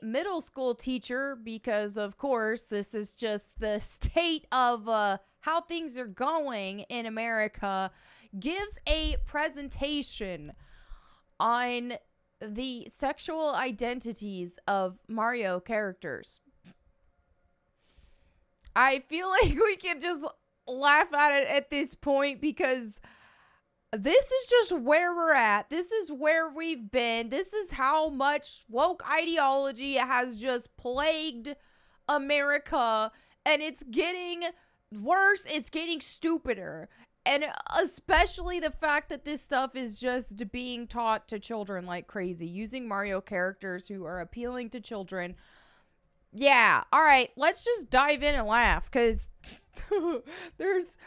a middle school teacher, because of course this is just the state of how things are going in America, gives a presentation on the sexual identities of Mario characters. I feel like we can just laugh at it at this point because this is just where we're at. This is where we've been. This is how much woke ideology has just plagued America, and it's getting worse. It's getting stupider. And especially the fact that this stuff is just being taught to children like crazy, using Mario characters who are appealing to children. Yeah, all right, let's just dive in and laugh, because there's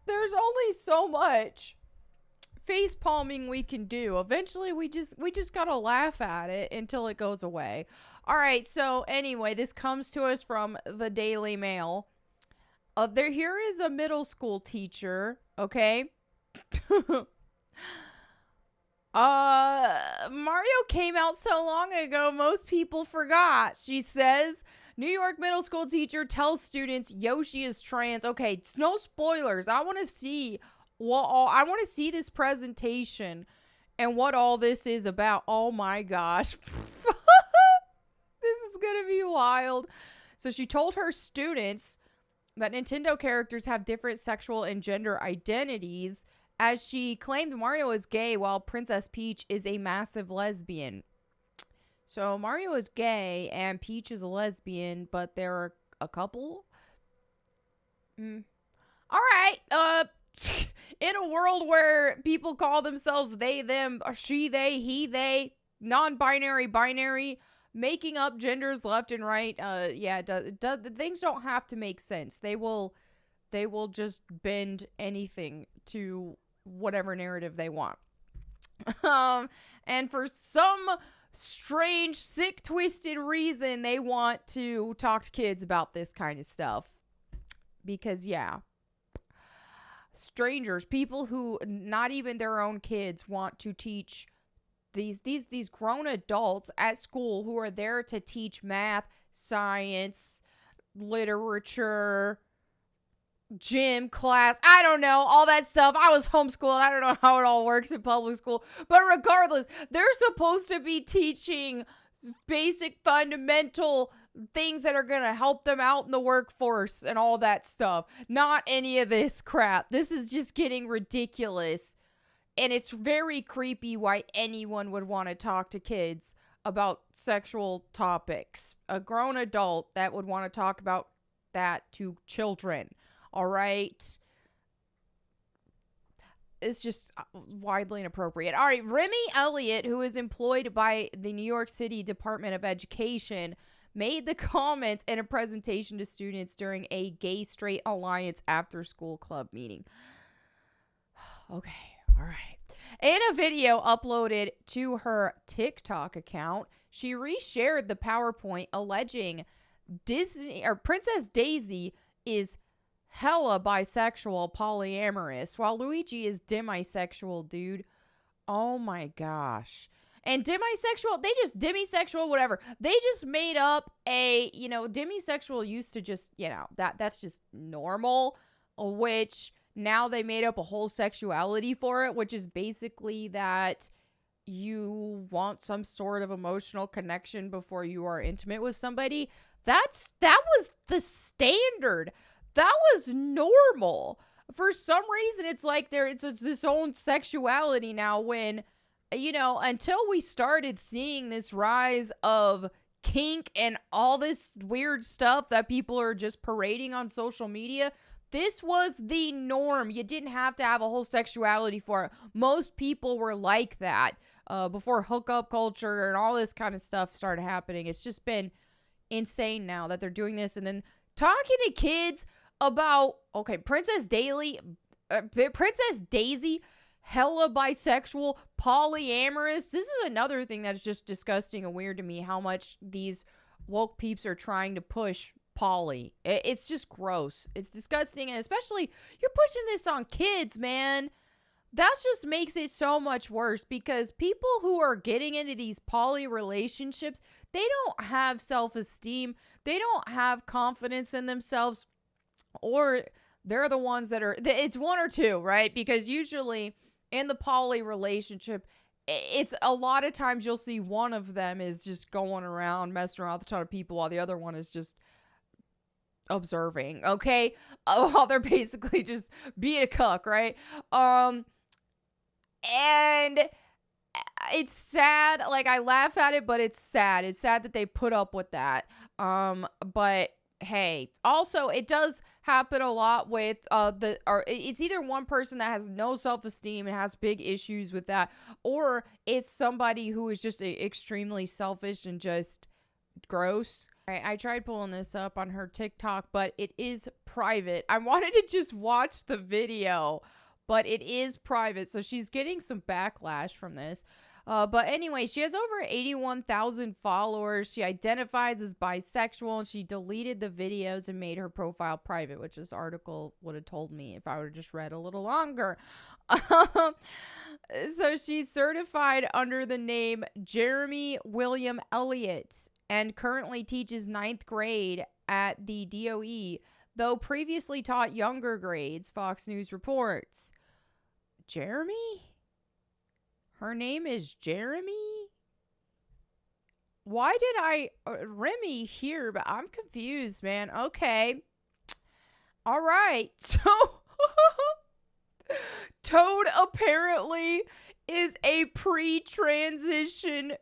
only so much face palming we can do. Eventually we just gotta laugh at it until it goes away. All right, so anyway, this comes to us from the Daily Mail. Here is a middle school teacher, okay? Mario came out so long ago, most people forgot, she says. New York middle school teacher tells students Yoshi is trans. Okay, no spoilers. I want to see this presentation and what all this is about. Oh my gosh. This is going to be wild. So she told her students that Nintendo characters have different sexual and gender identities, as she claimed Mario is gay while Princess Peach is a massive lesbian. So Mario is gay and Peach is a lesbian, but they're a couple. All right. In a world where people call themselves they, them, or she, they, he, they, non-binary, binary, making up genders left and right. Things don't have to make sense. They will just bend anything to whatever narrative they want. And for some strange, sick, twisted reason, they want to talk to kids about this kind of stuff. Because, yeah, strangers, people who not even their own kids want to teach these grown adults at school who are there to teach math, science, literature, gym class, I don't know, all that stuff. I was homeschooled. I don't know how it all works in public school. But regardless, they're supposed to be teaching basic fundamental things that are going to help them out in the workforce and all that stuff. Not any of this crap. This is just getting ridiculous. And it's very creepy why anyone would want to talk to kids about sexual topics. A grown adult that would want to talk about that to children. All right. It's just widely inappropriate. All right. Remy Elliott, who is employed by the New York City Department of Education, made the comments in a presentation to students during a Gay Straight Alliance after-school club meeting. Okay. All right. In a video uploaded to her TikTok account, she reshared the PowerPoint alleging Princess Daisy is hella bisexual, polyamorous, while Luigi is demisexual, dude. Oh my gosh. And demisexual, whatever. They just made up demisexual used to just, that's just normal, which now they made up a whole sexuality for it, which is basically that you want some sort of emotional connection before you are intimate with somebody. That was the standard. That was normal. For some reason, it's like it's its own sexuality now when, until we started seeing this rise of kink and all this weird stuff that people are just parading on social media, this was the norm. You didn't have to have a whole sexuality for it. Most people were like that before hookup culture and all this kind of stuff started happening. It's just been insane now that they're doing this. And then talking to kids about, okay, Princess Daisy, hella bisexual, polyamorous. This is another thing that's just disgusting and weird to me, how much these woke peeps are trying to push poly. It's just gross. It's disgusting, and especially you're pushing this on kids, man. that just makes it so much worse, because people who are getting into these poly relationships, they don't have self-esteem. They don't have confidence in themselves, or they're the ones that are, it's one or two, right? Because usually in the poly relationship, it's a lot of times you'll see one of them is just going around messing around with a ton of people, while the other one is just observing, okay? While they're basically just being a cuck, right? And it's sad. Like, I laugh at it, but it's sad. It's sad that they put up with that. But hey, also it does happen a lot with it's either one person that has no self-esteem and has big issues with that, or it's somebody who is just extremely selfish and just gross. All right, I tried pulling this up on her TikTok, but it is private. I wanted to just watch the video, but it is private, so she's getting some backlash from this. But anyway, she has over 81,000 followers. She identifies as bisexual, and she deleted the videos and made her profile private, which this article would have told me if I would have just read a little longer. So she's certified under the name Jeremy William Elliott and currently teaches 9th grade at the DOE, though previously taught younger grades, Fox News reports. Jeremy? Her name is Jeremy? Why did I Remy here? But I'm confused, man. Okay. All right. So Toad apparently is a pre-transition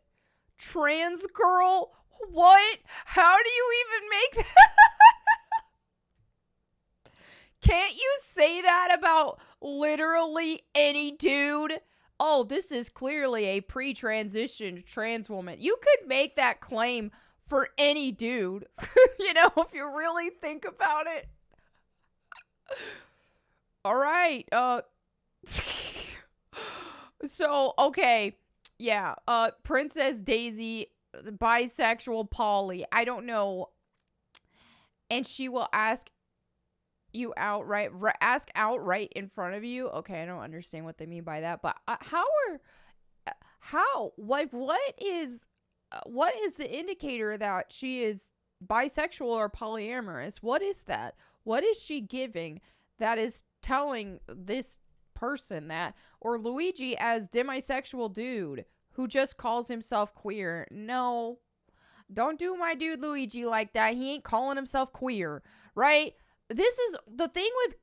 trans girl. What? How do you even make that? Can't you say that about literally any dude? Oh, this is clearly a pre-transitioned trans woman. You could make that claim for any dude, you know, if you really think about it. All right. So, okay. Yeah. Princess Daisy, bisexual poly. I don't know. And she will ask you outright, ask outright in front of you. Okay, I don't understand what they mean by that, but like, what is the indicator that she is bisexual or polyamorous? What is that? What is she giving that is telling this person that? Or Luigi as demisexual dude who just calls himself queer. No, don't do my dude Luigi like that. He ain't calling himself queer, right? This is the thing with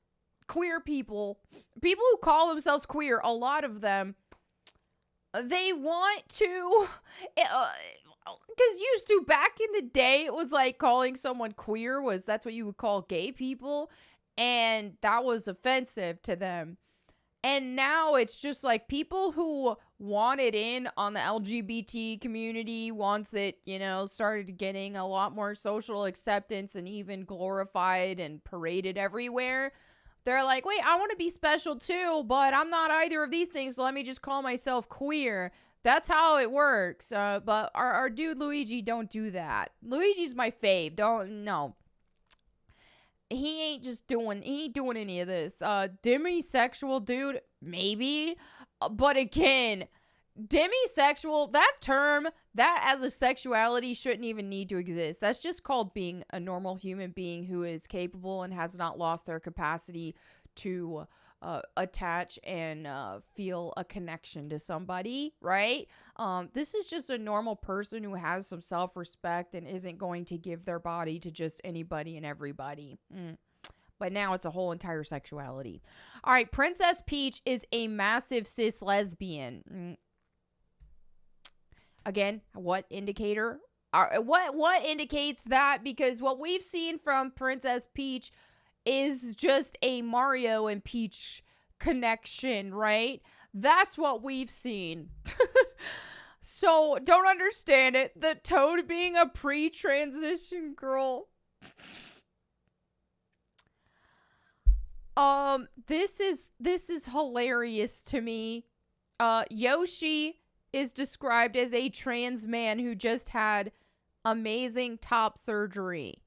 queer people who call themselves queer. A lot of them, they want to, because used to, back in the day, it was like calling someone queer that's what you would call gay people, and that was offensive to them. And now it's just like people who wanted in on the LGBT community once it, started getting a lot more social acceptance and even glorified and paraded everywhere. They're like, wait, I want to be special too, but I'm not either of these things, so let me just call myself queer. That's how it works. But our dude Luigi, don't do that. Luigi's my fave. No. He ain't doing any of this. Demisexual dude, maybe. But again, demisexual, that term, that as a sexuality shouldn't even need to exist. That's just called being a normal human being who is capable and has not lost their capacity to attach and feel a connection to somebody, right? This is just a normal person who has some self-respect and isn't going to give their body to just anybody and everybody. But now it's a whole entire sexuality. All right, Princess Peach is a massive cis lesbian. Again, what indicator? What indicates that? Because what we've seen from Princess Peach is just a Mario and Peach connection, right? That's what we've seen. So don't understand it. The Toad being a pre-transition girl. This is hilarious to me. Yoshi is described as a trans man who just had amazing top surgery.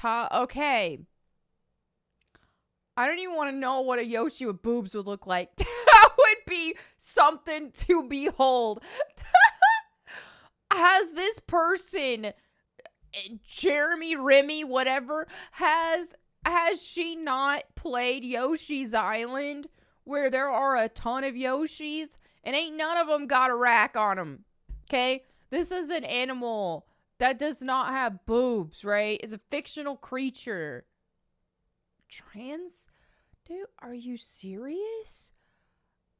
Okay. I don't even want to know what a Yoshi with boobs would look like. That would be something to behold. Has this person, Jeremy, Remy, whatever, has she not played Yoshi's Island, where there are a ton of Yoshis and ain't none of them got a rack on them? Okay, this is an animal that does not have boobs, right? It's a fictional creature. Trans? Dude, are you serious?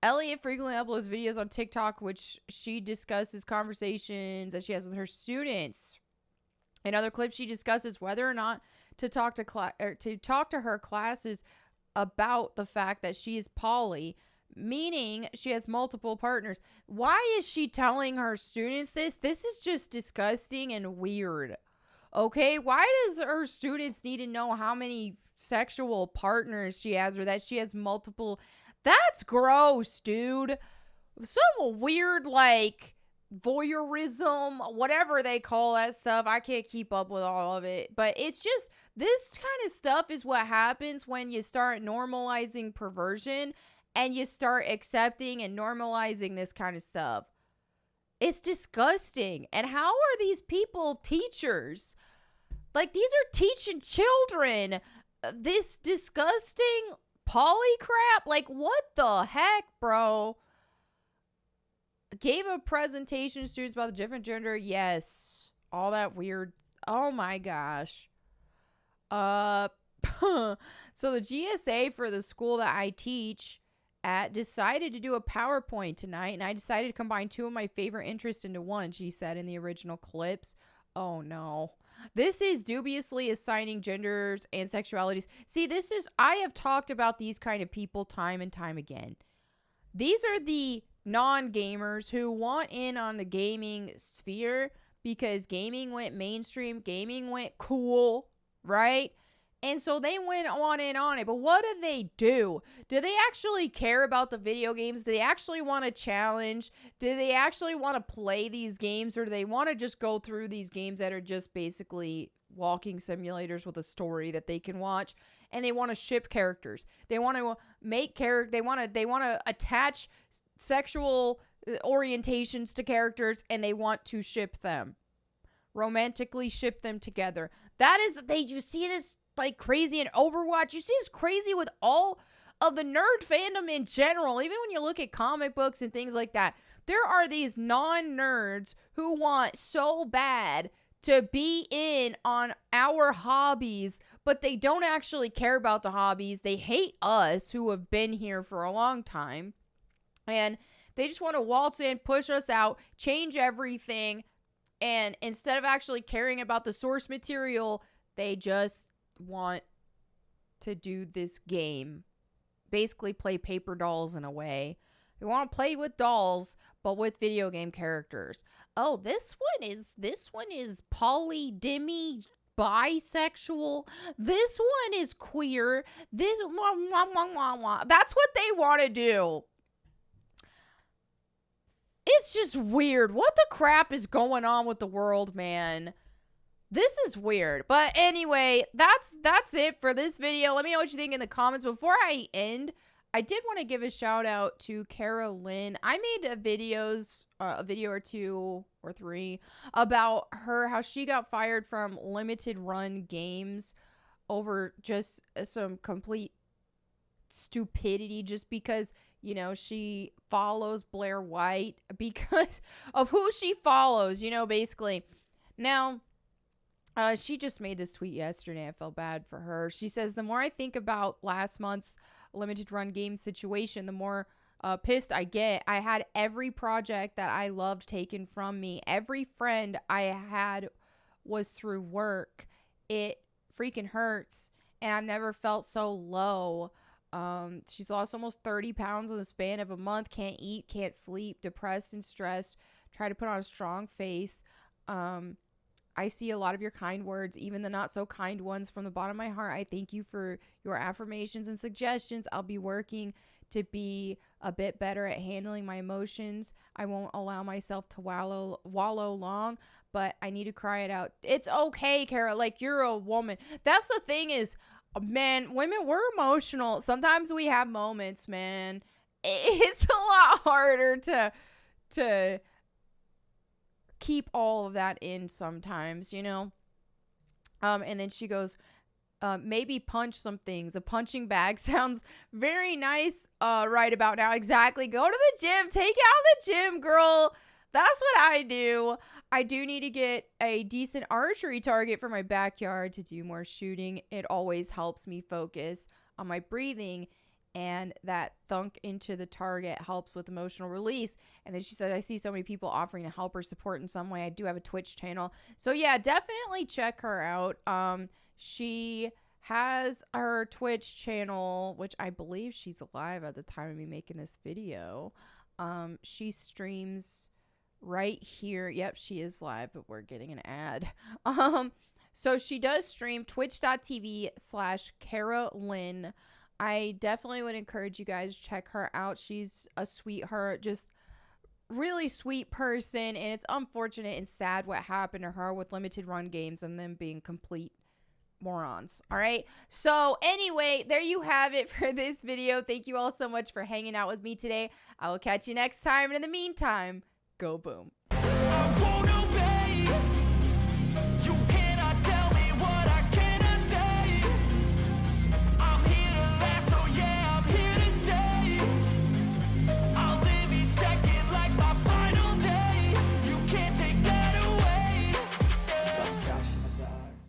Elliot frequently uploads videos on TikTok, which she discusses conversations that she has with her students. In other clips, she discusses whether or not to talk to her classes about the fact that she is poly, meaning she has multiple partners. Why is she telling her students this? This is just disgusting and weird. Okay, why does her students need to know how many sexual partners she has, or that she has multiple? That's gross, dude. Some weird, like, voyeurism, whatever they call that stuff. I can't keep up with all of it. But it's just, this kind of stuff is what happens when you start normalizing perversion and you start accepting and normalizing this kind of stuff. It's disgusting. And how are these people teachers? Like, these are teaching children this disgusting poly crap. Like, what the heck, bro? Gave a presentation to students about the different gender. Yes. All that weird. Oh my gosh. So the GSA for the school that I teach at decided to do a PowerPoint tonight, and I decided to combine two of my favorite interests into one, she said in the original clips. Oh no. This is dubiously assigning genders and sexualities. See, I have talked about these kind of people time and time again. These are the non-gamers who want in on the gaming sphere because gaming went mainstream, gaming went cool, right? And so they went on in on it. But what do they do? Do they actually care about the video games? Do they actually want to challenge? Do they actually want to play these games? Or do they want to just go through these games that are just basically walking simulators with a story that they can watch? And they want to ship characters. They want to make character. They want to attach sexual orientations to characters, and they want to ship them. Romantically ship them together. That is, you see this like crazy in Overwatch. You see this crazy with all of the nerd fandom in general. Even when you look at comic books and things like that, there are these non-nerds who want so bad to be in on our hobbies, but they don't actually care about the hobbies. They hate us who have been here for a long time. And they just want to waltz in, push us out, change everything. And instead of actually caring about the source material, they just want to do this game. Basically play paper dolls in a way. We want to play with dolls, but with video game characters. Oh, this one is poly, dimmy, bisexual. This one is queer. This that's what they want to do. It's just weird. What the crap is going on with the world, man? This is weird. But anyway, that's it for this video. Let me know what you think in the comments. Before I end, I did want to give a shout out to Kara Lynn. I made a video or two or three about her, how she got fired from limited run games over just some complete stupidity, just because, you know, she follows Blair White because of who she follows, you know, basically. Now, she just made this tweet yesterday. I felt bad for her. She says, the more I think about last month's limited run game situation, the more pissed I get. I had every project that I loved taken from me. Every friend I had was through work. It freaking hurts. And I've never felt so low. She's lost almost 30 pounds in the span of a month. Can't eat, can't sleep, depressed and stressed. Try to put on a strong face. I see a lot of your kind words, even the not so kind ones, from the bottom of my heart. I thank you for your affirmations and suggestions. I'll be working to be a bit better at handling my emotions. I won't allow myself to wallow long, but I need to cry it out. It's okay, Kara. Like, you're a woman. That's the thing is, man, women, we're emotional. Sometimes we have moments, man. it's a lot harder to keep all of that in sometimes, you know? And then she goes, maybe punch some things. A punching bag sounds very nice right about now. Exactly. Go to the gym. Take out the gym, girl. That's what I do. I do need to get a decent archery target for my backyard to do more shooting. It always helps me focus on my breathing, and that thunk into the target helps with emotional release. And then she said, I see so many people offering to help or support in some way. I do have a Twitch channel. So yeah, definitely check her out. She has her Twitch channel, which I believe she's alive at the time of me making this video. She streams right here. Yep, she is live, but we're getting an ad. So she does stream twitch.tv/Carolyn. I definitely would encourage you guys to check her out. She's a sweetheart, just really sweet person, and it's unfortunate and sad what happened to her with limited run games and them being complete morons. All right, so anyway, there you have it for this video. Thank you all so much for hanging out with me today. I will catch you next time, and in the meantime, go boom.